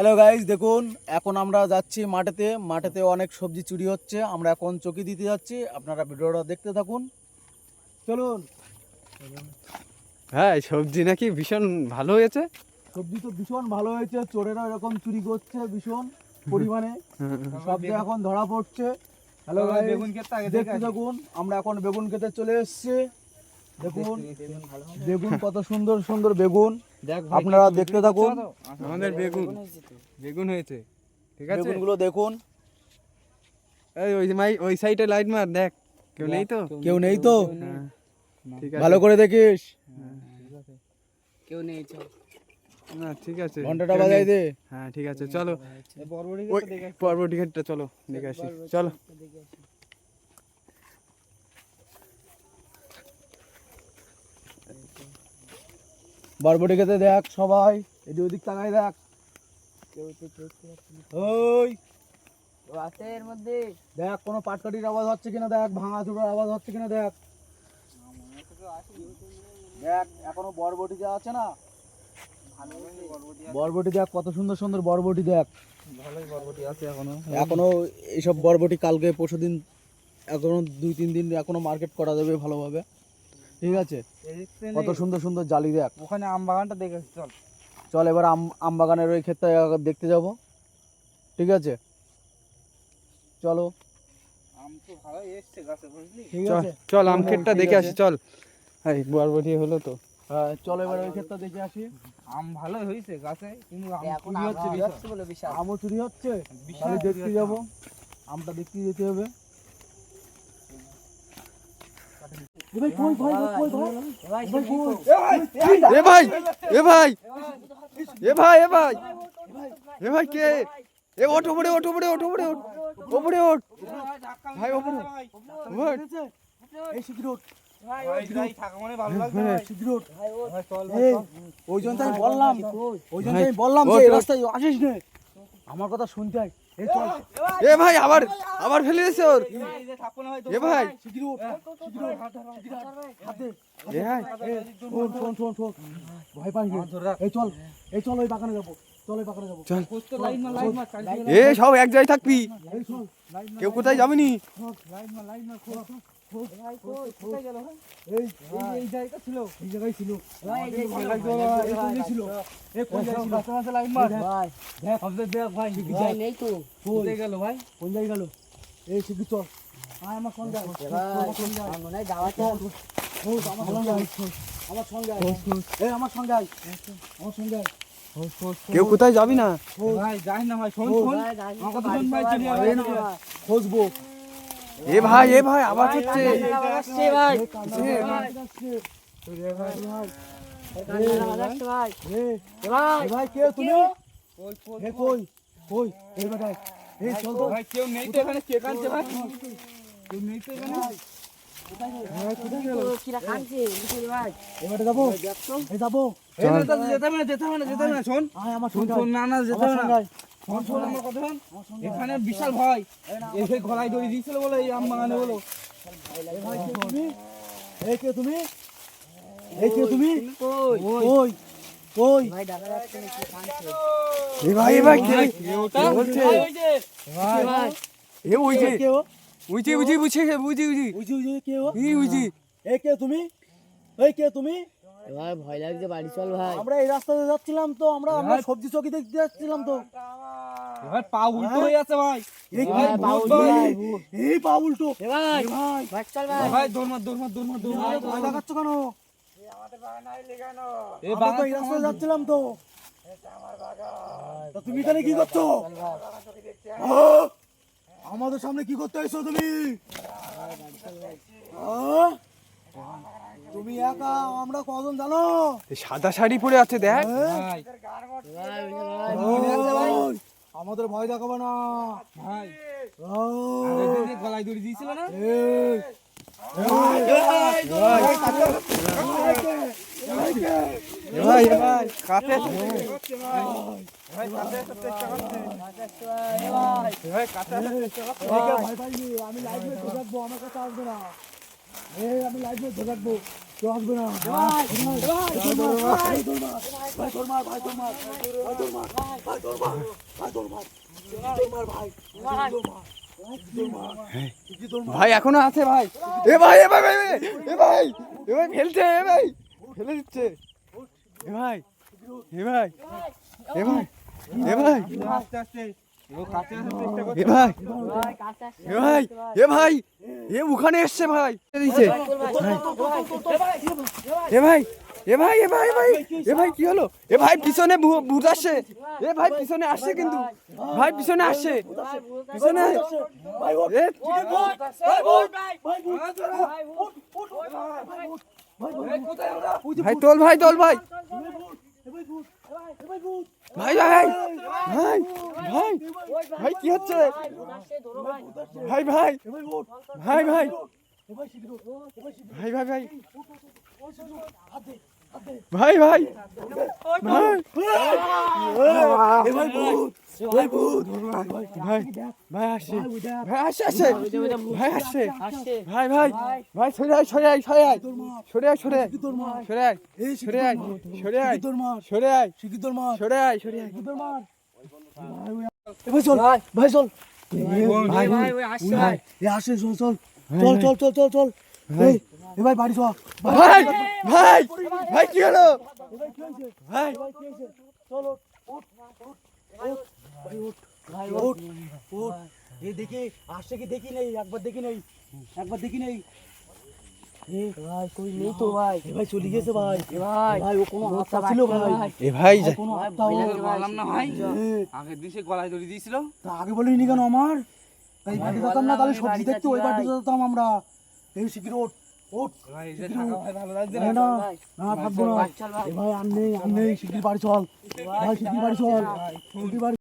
Hello guys, দেখুন এখন আমরা যাচ্ছি মাঠেতে অনেক সবজি চুরি হচ্ছে। আমরা এখন চকি দিতে যাচ্ছি, আপনারা ভিডিওটা দেখতে থাকুন, চলুন। হ্যাঁ, সবজি নাকি ভীষণ ভালো হয়েছে। সবজি তো ভীষণ ভালো হয়েছে, চোরেরা এরকম চুরি করছে ভীষণ পরিমাণে, সব এখন ধরা পড়ছে। হ্যালো গাইস, বেগুন ক্ষেতটা আগে দেখতে থাকুন। আমরা এখন বেগুন ক্ষেতে চলে এসেছি, দেখুন বেগুন কত সুন্দর সুন্দর বেগুন, আপনারা দেখতে থাকুন। আমাদের বেগুন হয়েছে, ঠিক আছে। বেগুনগুলো দেখুন, এই ওই সাইডে লাইট মার, দেখ কেউ নেই তো। কেউ নেই তো, ঠিক আছে, ভালো করে দেখিস। কেউ নেই, না ঠিক আছে, ঘন্টাটা বাজাই দে। হ্যাঁ ঠিক আছে, চলো পরবর্তী ক্ষেত্রে চলো দেখে আসি, চলো। বরবটি খেতে দেখ সবাই, এদিক ওদিক তাকাই দেখ। ওই আছে এর মধ্যে। দেখ কোনো পাটকাঠির আওয়াজ হচ্ছে কিনা দেখ, ভাঙা চুড়ার আওয়াজ হচ্ছে কিনা দেখ। দেখ এখনো বরবটি যা আছে না, বরবটি দেখ কত সুন্দর সুন্দর বরবটি দেখ। ভালোই বরবটি আছে এখনো এইসব বরবটি কালকে পরশুদিন, এখনো 2-3 দিন এখনো মার্কেট করা যাবে ভালোভাবে, ঠিক আছে। কত সুন্দর সুন্দর জালি দেখ। ওখানে আম বাগানটা দেখে চল। চল এবার আম বাগানের ওই ক্ষেতটা দেখতে যাব, ঠিক আছে, চলো। আম তো ভালোই এসছে গাছে, বুঝলি। ঠিক চল আছে, চল আম ক্ষেতটা ঠিক দেখে আছে। আসি, চল। এই বরবটি হলো তো। হ্যাঁ চলো এবার ওই ক্ষেতটা দেখে আসি। আম ভালোই হয়েছে গাছে, কিন্তু আম এখন চুরি আম হচ্ছে চুরি বিশাল। বলে বিশাল। আমও চুরি হচ্ছে, বিশাল তাহলে চুরি দেখতে হচ্ছে যাবো, আমটা দেখতে যেতে হবে। এ ভাই এ ভাই এ ভাই এ ভাই এ ভাই কে? এ ওঠ ওপরে ওঠ ওপরে ওঠ ওপরে ওঠ ওপরে ওঠ ভাই, ওপরে ওঠ। এই শিগগির ওঠ, ভাই থাকা মানে ভালো লাগবে। শিগগির ওঠ। চল এই, ওই জন্য তো আমি বললাম, ওই জন্য তো আমি বললাম যে ওঠ, এই ওঠ। রাস্তায় আসিস না, আমার কথা শুনতে হয়। এই চল, এ ভাই আবার আবার ফেলে দিয়েছে ওর। এ ভাই শিগগির ওঠ, শিগগির ওঠ, শিগগির ওঠ, হাত দে। এ ভাই শোন শোন শোন শোন, ভয় পাস না। এই চল, এই চল, ওই বাগানে যাবো, চল ওই বাগানে যাবো। চল। লাইন মার, লাইন মার, এ সব এক জায়গায় থাকবি, এই চল, কেউ কোথায় যাবি নি। লাইন মার, লাইন মার। ভাই কোথায় গেল? এই এই জায়গা ছিল। এই জায়গায় ছিল, ভাই এই ভয় লাগতো না, এই কোণে ছিল। এই কোন জায়গায় ছিল? রাস্তার মাঝে লাইন মার। ভাই দেখ, আমাদের দেখ ভাই, ভাই নেই তো। কোথায় গেল ভাই? কোন জায়গায় গেল? এই শিগগির চল, আয় আমার সঙ্গে আয়। আমার সঙ্গে আয়। মনে হয় দাওয়াতে খোঁজ, আমার সঙ্গে আয়। আমার সঙ্গে আয়। এই আমার সঙ্গে আয়, আমার সঙ্গে আয়। কেউ কোথায় যাবি না। ভাই যাই না ভাই, শোন খোঁজ। শোন। আমার কথা শোন ভাই, চলে এই যাবে না, খুঁজবো। এ ভাই আওয়াজ হচ্ছে। আসছে ভাই। ভাই কে তুমি? হে কই কই, এই বেটায়, এই চল তো। ভাই কেউ নেই তো এখানে, কে কাঁদছে ভাই? কেউ নেই তো এখানে। ভাই কোথায় গেল? কিরা কাঁদছে ভাই? এই বেটা যাবো, এই যাবো। এই না, দাদা, যেতে হবে না, যেতে হবে না, যেতে হবে না, শোন। আয় আমার শোন সঙ্গে শোন, আয়। না না, যেতে আমার হবে সঙ্গে না। আয়। শোন শোন, আমার কথা শোন। এখানে বিশাল ভয়, এসে গলায় দড়ি দিয়েছিল বলে এই আম বাগানে বলো। এই ভাই কে তুমি? এই কে তুমি? এই কে তুমি? কই কই কই? ভাই দাদা যাচ্ছে নাকি কাঁদছে? এ ভাই কে ওটা বলছে? ভাই এ ওই যে কে ও? বুঝি বুঝি বুঝি বুঝি বুঝি উজি উজি কে ও? এই বুঝি। এই কে তুমি? এই কে তুমি? ভাই ভয় লাগছে, বাড়ি চল ভাই। আমরা এই রাস্তাতে যাচ্ছিলাম তো, আমরা সবজি চকি দেখতে যাচ্ছিলাম তো। ভাই পা উল্টো হয়ে আছে ভাই। এই ভাই, কি পা ভূত উল্টো, ভাই? ভাই, এই পা উল্টো। ভাই ভাই ভাই চল ভাই। ভাই দৌড় মার, দৌড় মার, দৌড় মার, দৌড় মার। ভয় দেখাচ্ছ কেন? এই আমরা তো এই রাস্তাতে যাচ্ছিলাম তো। তা তুমি এখানে কি করছো? আমাদের সামনে কি করতে এসো তুমি? তুমি একা, আমরা কজন জানো? সাদা শাড়ি পরে আছে, দেখ। ভাই ওই, আমাদের ভয় দেখাবে না ভাই ওই, গলায় দড়ি দিয়েছিল না? এই, এ ভাই কাতে ভাই কাছে আসার চেষ্টা করছে। ভয় পাইনি, আমি লাইভে ঢোকাবো, আমার কাছে আসবে না। এই আমি লাইভে ঢোকাবো, কেউ আসবে না ভাই তোর মার ভাই তোর মার ভাই তোর মার ভাই তোর মার ভাই তোর মার ভাই তোর মার ভাই ভাই এখনো আছে ভাই। এ ভাই এ ভাই এ ভাই এ ভাই ফেলছে, এ ভাই ফেলে দিচ্ছে। এ ভাই এ ভাই এ ভাই এ ভাই আস্তে আস্তে ও কাছে আসার চেষ্টা করছে। এ ভাই এ ভাই এ ভাই এ ওখানে এসছে ভাই দিছে। এ ভাই এ ভাই এ ভাই এ ভাই এ ভাই কি হলো? এ ভাই পিছনে ভূত আসছে। এ ভাই পিছনে আসছে কিন্তু ভাই পিছনে আসছে পিছনে। এ ভাই তোল ভাই তোল ভাই ভাই ভাই ভাই ভাই ভাই কি হচ্ছে? ভাই ভাই ভাই ভাই ভাই ভাই ভাই ভাই ভাই ভাই ভাই আসছে ভাই আসছে আসছে ভাই আসছে ভাই ভাই ভাই সরে আয় সরে আয় সরে আয় সরে আয় সরে আয় সরে আয় সরে আয় সরে আয় তোর মার সরে আয় শিখি তোর মার সরে আয় সরে আয় তোর মার ভাই চল ভাই চল ভাই ভাই ওই আসছে ভাই। এ আসে চল চল চল চল চল চল চল এই এ ভাই বাড়ি চল ভাই ভাই ভাই কি হলো? ভাই চল ভাই ওঠ ওঠ এই দেখি আসছে কি দেখি নেই একবার দেখি নেই ভাই কই নেই তো ভাই। এ ভাই চলে গেছে ভাই ভাই ভাই ও কোনো হাতটা ছিল ভাই এ ভাই কোনো হাতটা ও বললাম না ভাই এ, আগের দিন সে গলায় দড়ি দিয়েছিল। তা আগে বলিনি কেন আমার এই বাড়ি যেতাম না তাহলে সবজি দেখতে ওই বাড়িতে যেতাম আমরা এই শিগগির ওঠ ওঠ ভাই এই যে থাকা ভাই ভালো লাগছে না না। না না থাকবো না এ ভাই আর নেই শিগগির বাড়ি চল ভাই শিগগির বাড়ি চল শিগগির বাড়ি